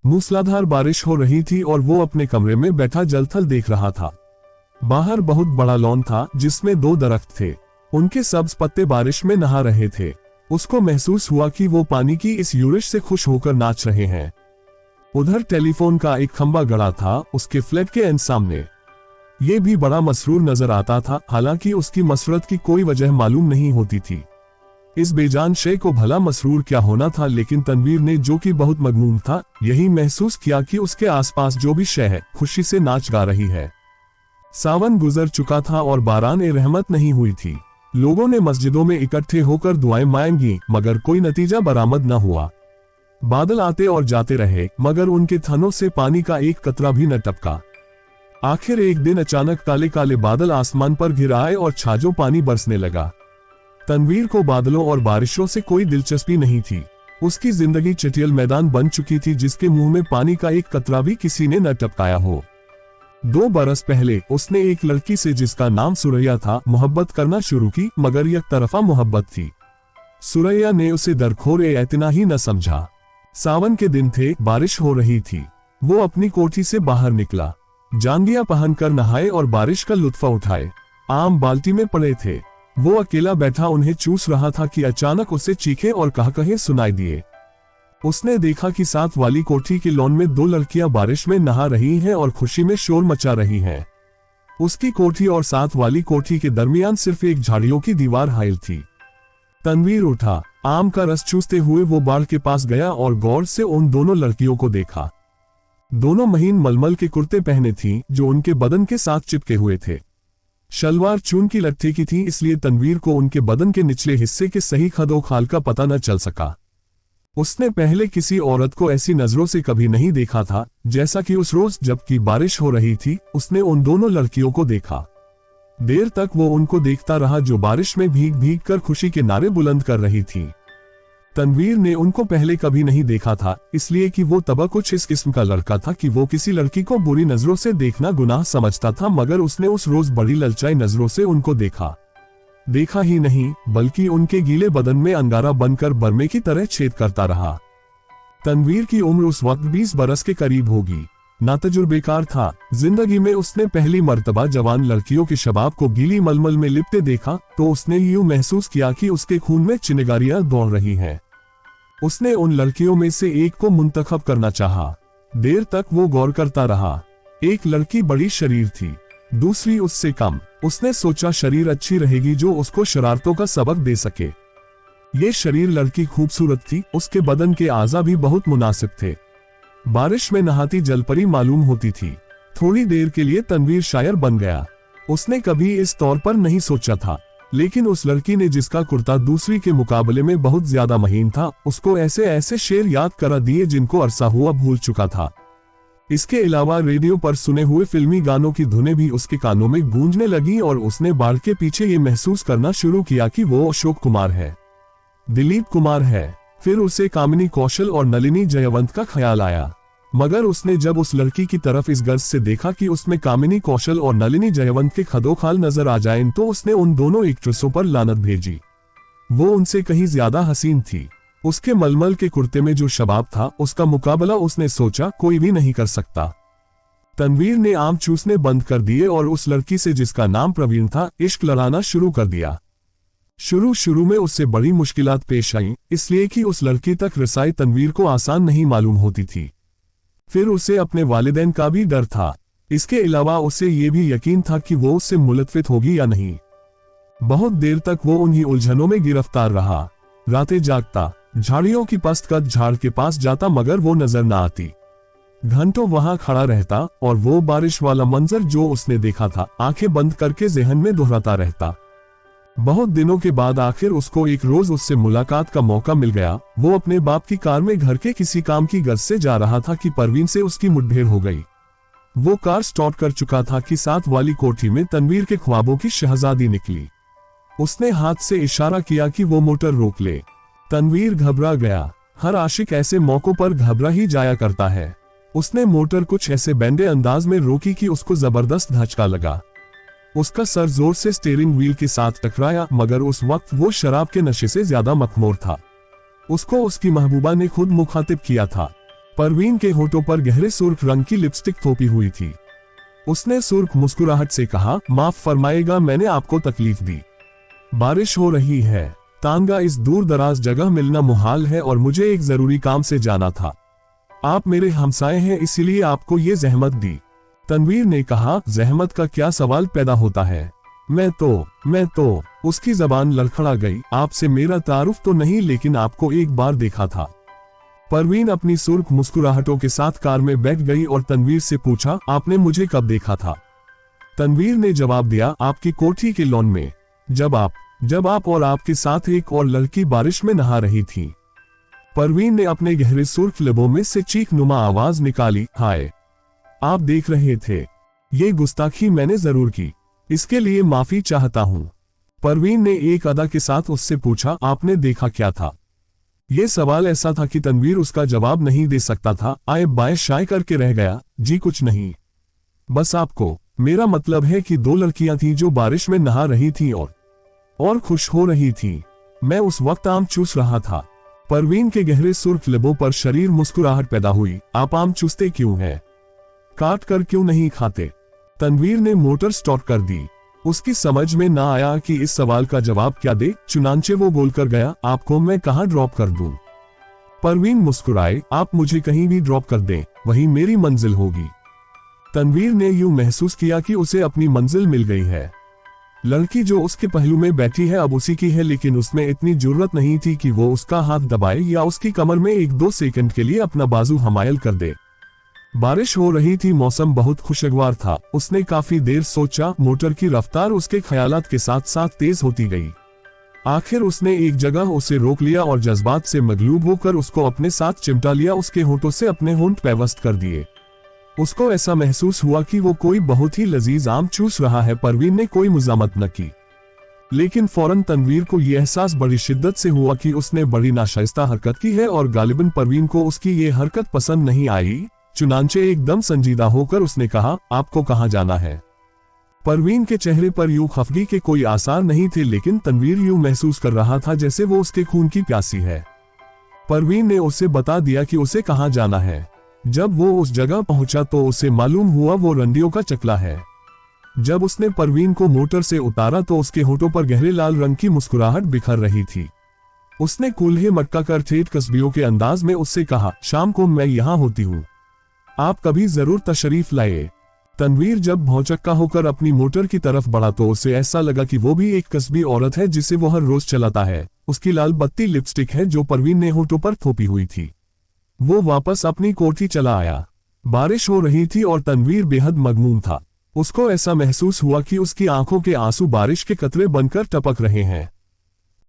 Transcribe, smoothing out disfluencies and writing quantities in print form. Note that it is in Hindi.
मूसलाधार बारिश हो रही थी और वो अपने कमरे में बैठा जलथल देख रहा था। बाहर बहुत बड़ा लॉन था जिसमें 2 दरख्त थे। उनके सब्ज पत्ते बारिश में नहा रहे थे। उसको महसूस हुआ कि वो पानी की इस यूरिश से खुश होकर नाच रहे हैं। उधर टेलीफोन का एक खंबा गड़ा था उसके फ्लैट के एंड सामने। ये भी बड़ा मसरूर नजर आता था, हालांकि उसकी मसरत की कोई वजह मालूम नहीं होती थी। इस बेजान शे को भला मसरूर क्या होना था, लेकिन तनवीर ने, जो कि बहुत मगमूम था, यही महसूस किया कि उसके आसपास जो भी शे है खुशी से नाच गा रही है। सावन गुजर चुका था और बारान ए रहमत नहीं हुई थी। लोगों ने मस्जिदों में इकट्ठे होकर दुआएं मांगी, मगर कोई नतीजा बरामद न हुआ। बादल आते और जाते रहे, मगर उनके थनों से पानी का एक कतरा भी न टपका। आखिर एक दिन अचानक काले काले बादल आसमान पर घिर आए और छाजों पानी बरसने लगा। तनवीर को बादलों और बारिशों से कोई दिलचस्पी नहीं थी। उसकी जिंदगी चटियल मैदान बन चुकी थी जिसके मुंह में पानी का एक कतरा भी किसी ने न टपकाया हो। 2 बरस पहले उसने एक लड़की से, जिसका नाम सुरैया था, मोहब्बत करना शुरू की, मगर एक तरफा मोहब्बत थी। सुरैया ने उसे दरखोरे इतना ही न समझा। सावन के दिन थे, बारिश हो रही थी। वो अपनी कोठी से बाहर निकला, जांघिया पहनकर नहाए और बारिश का लुत्फा उठाए। आम बाल्टी में पड़े थे। वो अकेला बैठा उन्हें चूस रहा था कि अचानक उसे चीखे और कहकहे सुनाई दिए। उसने देखा कि साथ वाली कोठी के लॉन में 2 लड़कियां बारिश में नहा रही हैं और खुशी में शोर मचा रही हैं। उसकी कोठी और साथ वाली कोठी के दरमियान सिर्फ एक झाड़ियों की दीवार हाइल थी। तनवीर उठा, आम का रस चूसते हुए वो बाढ़ के पास गया और गौर से उन दोनों लड़कियों को देखा। दोनों महीन मलमल के कुर्ते पहने थीं, जो उनके बदन के साथ चिपके हुए थे। शलवार चून की लट्ठे की थी, इसलिए तनवीर को उनके बदन के निचले हिस्से के सही खदो खाल का पता न चल सका। उसने पहले किसी औरत को ऐसी नजरों से कभी नहीं देखा था, जैसा कि उस रोज जबकि बारिश हो रही थी उसने उन दोनों लड़कियों को देखा। देर तक वो उनको देखता रहा, जो बारिश में भीग भीग कर खुशी के नारे बुलंद कर रही थी। तनवीर ने उनको पहले कभी नहीं देखा था, इसलिए कि वो तब कुछ इस किस्म का लड़का था कि वो किसी लड़की को बुरी नजरों से देखना गुनाह समझता था, मगर उसने उस रोज बड़ी ललचाई नजरों से उनको देखा ही नहीं, बल्कि उनके गीले बदन में अंगारा बनकर बरमे की तरह छेद करता रहा। तनवीर की उम्र उस वक्त 20 बरस के करीब होगी। नातजुर्बेकार था। जिंदगी में उसने पहली मर्तबा जवान लड़कियों के शबाब को गीली मलमल में लिपटे देखा तो उसने यूं महसूस किया कि उसके खून में चिनगारियां दौड़ रही हैं। उसने उन लड़कियों में से एक को मुंतखब करना चाहा। देर तक वो गौर करता रहा। एक लड़की बड़ी शरीर थी, दूसरी उससे कम। उसने सोचा शरीर अच्छी रहेगी जो उसको शरारतों का सबक दे सके। ये शरीर लड़की खूबसूरत थी, उसके बदन के आज़ा भी बहुत मुनासिब थे। बारिश में नहाती जलपरी मालूम होती थी। थोड़ी देर के लिए तनवीर शायर बन गया। उसने कभी इस तौर पर नहीं सोचा था, लेकिन उस लड़की ने, जिसका कुर्ता दूसरी के मुकाबले में बहुत ज्यादा महीन था, उसको ऐसे ऐसे शेर याद करा दिए जिनको अरसा हुआ भूल चुका था। इसके अलावा रेडियो पर सुने हुए फिल्मी गानों की धुनें भी उसके कानों में गूंजने लगी और उसने बाढ़ के पीछे ये महसूस करना शुरू किया कि वो अशोक कुमार है, दिलीप कुमार है। फिर उसे कामिनी कौशल और नलिनी जयवंत का ख्याल आया, मगर उसने जब उस लड़की की तरफ इस गर्ज से देखा कि उसमें कामिनी कौशल और नलिनी जयवंत के खदोखाल नजर आ जाएं, तो उसने उन दोनों एक्ट्रेसों पर लानत भेजी। वो उनसे कहीं ज्यादा हसीन थी। उसके मलमल के कुर्ते में जो शबाब था, उसका मुकाबला उसने सोचा कोई भी नहीं कर सकता। तनवीर ने आम चूसने बंद कर दिए और उस लड़की से, जिसका नाम प्रवीण था, इश्क लड़ाना शुरू कर दिया। शुरू में उससे बड़ी मुश्किलात पेश आईं, इसलिए कि उस लड़की तक रसाई तनवीर को आसान नहीं मालूम होती थी। फिर उसे अपने वालिदैन का भी डर था। इसके अलावा उसे ये भी यकीन था कि वो उससे मुलतफित होगी या नहीं। बहुत देर तक वो उन्हीं उलझनों में गिरफ्तार रहा। रातें जागता, झाड़ियों की पस्त कद झाड़ के पास जाता, मगर वो नजर न आती। घंटों वहां खड़ा रहता और वो बारिश वाला मंजर जो उसने देखा था, आंखें बंद करके ज़हन में दोहराता रहता। बहुत दिनों के बाद आखिर उसको एक रोज उससे मुलाकात का मौका मिल गया। वो अपने बाप की कार में घर के किसी काम की गर्ज से जा रहा था कि परवीन से उसकी मुठभेड़ हो गई। वो कार स्टार्ट कर चुका था कि साथ वाली कोठी में तनवीर के ख्वाबों की शहजादी निकली। उसने हाथ से इशारा किया कि वो मोटर रोक ले। तनवीर घबरा गया। हर आशिक ऐसे मौकों पर घबरा ही जाया करता है। उसने मोटर कुछ ऐसे बैंडे अंदाज में रोकी कि उसको जबरदस्त धचका लगा। उसका सर जोर से स्टीयरिंग व्हील के साथ टकराया, मगर उस वक्त वो शराब के नशे से ज्यादा मखमूर था। उसको उसकी महबूबा ने खुद मुखातिब किया था। परवीन के होठों पर गहरे सुर्ख रंग की लिपस्टिक थोपी हुई थी। उसने सुर्ख मुस्कुराहट से कहा, माफ फरमाएगा, मैंने आपको तकलीफ दी। बारिश हो रही है, तांगा इस दूर दराज जगह मिलना मुहाल है और मुझे एक जरूरी काम से जाना था। आप मेरे हमसाए हैं, इसीलिए आपको ये जहमत दी। तनवीर ने कहा, जहमत का क्या सवाल पैदा होता है। मैं तो उसकी जबान लड़खड़ा गई। आपसे मेरा तारुफ तो नहीं, लेकिन आपको एक बार देखा था। परवीन अपनी सुर्ख मुस्कुराहटों के साथ कार में बैठ गई और तनवीर से पूछा, आपने मुझे कब देखा था। तनवीर ने जवाब दिया, आपकी कोठी के लॉन में, जब आप और आपके साथ एक और लड़की बारिश में नहा रही थी। परवीन ने अपने गहरे सुर्ख लबों में से चीख नुमा आवाज निकाली, हाय, आप देख रहे थे। ये गुस्ताखी मैंने जरूर की, इसके लिए माफी चाहता हूं। परवीन ने एक अदा के साथ उससे पूछा, आपने देखा क्या था। यह सवाल ऐसा था कि तनवीर उसका जवाब नहीं दे सकता था। आए बाएं शाय करके रह गया, जी कुछ नहीं, बस आपको, मेरा मतलब है कि दो लड़कियां थीं जो बारिश में नहा रही थीं और खुश हो रही थीं। मैं उस वक्त आम चूस रहा था। परवीन के गहरे सुर्ख लबों पर शरीर मुस्कुराहट पैदा हुई। आप आम चूसते क्यों हैं, काट कर क्यों नहीं खाते। तनवीर ने मोटर स्टार्ट कर दी। उसकी समझ में ना आया कि इस सवाल का जवाब क्या दे, चुनांचे वो बोलकर गया, आपको मैं कहां ड्रॉप कर दूं। परवीन मुस्कुराए, आप मुझे कहीं भी ड्रॉप कर दें, वही मेरी मंजिल होगी। तनवीर ने यूं महसूस किया कि उसे अपनी मंजिल मिल गई है। लड़की जो उसके पहलू में बैठी है अब उसी की है, लेकिन उसमें इतनी जुर्रत नहीं थी कि वो उसका हाथ दबाए या उसकी कमर में 1-2 सेकंड के लिए अपना बाजू हमायल कर दे। बारिश हो रही थी, मौसम बहुत खुशगवार था। उसने काफी देर सोचा। मोटर की रफ्तार उसके ख्यालात के साथ साथ तेज होती गई। आखिर उसने एक जगह उसे रोक लिया और जज्बात से मगलूब होकर उसको अपने साथ चिमटा लिया। उसके होठों से अपने होंठ पेवस्त कर दिए। उसको ऐसा महसूस हुआ कि वो कोई बहुत ही लजीज आम चूस रहा है। परवीन ने कोई मुजामत न की, लेकिन फौरन तनवीर को यह एहसास बड़ी शिद्दत से हुआ कि उसने बड़ी नाशाइस्ता हरकत की है और गालिबन परवीन को उसकी ये हरकत पसंद नहीं आई। चुनांचे एकदम संजीदा होकर उसने कहा, आपको कहां जाना है। परवीन के चेहरे पर यूं खफगी के कोई आसार नहीं थे, लेकिन तनवीर यूं महसूस कर रहा था जैसे वो उसके खून की प्यासी है। परवीन ने उसे बता दिया कि उसे कहां जाना है। जब वो उस जगह पहुंचा तो उसे मालूम हुआ वो रंडियों का चकला है। जब उसने परवीन को मोटर से उतारा तो उसके होठों पर गहरे लाल रंग की मुस्कुराहट बिखर रही थी। उसने कूल्हे मटका कर ठेठ कस्बियों के अंदाज में उससे कहा, शाम को मैं यहां होती हूं, आप कभी जरूर तशरीफ लाए। तनवीर जब भौचक्का होकर अपनी मोटर की तरफ बढ़ा तो उसे ऐसा लगा कि वो भी एक कस्बी औरत है जिसे वो हर रोज चलाता है। उसकी लाल बत्ती लिपस्टिक है जो परवीन ने होठों पर थोपी हुई थी। वो वापस अपनी कोठी चला आया। बारिश हो रही थी और तनवीर बेहद मगमूम था। उसको ऐसा महसूस हुआ कि उसकी आंखों के आंसू बारिश के कतरे बनकर टपक रहे हैं।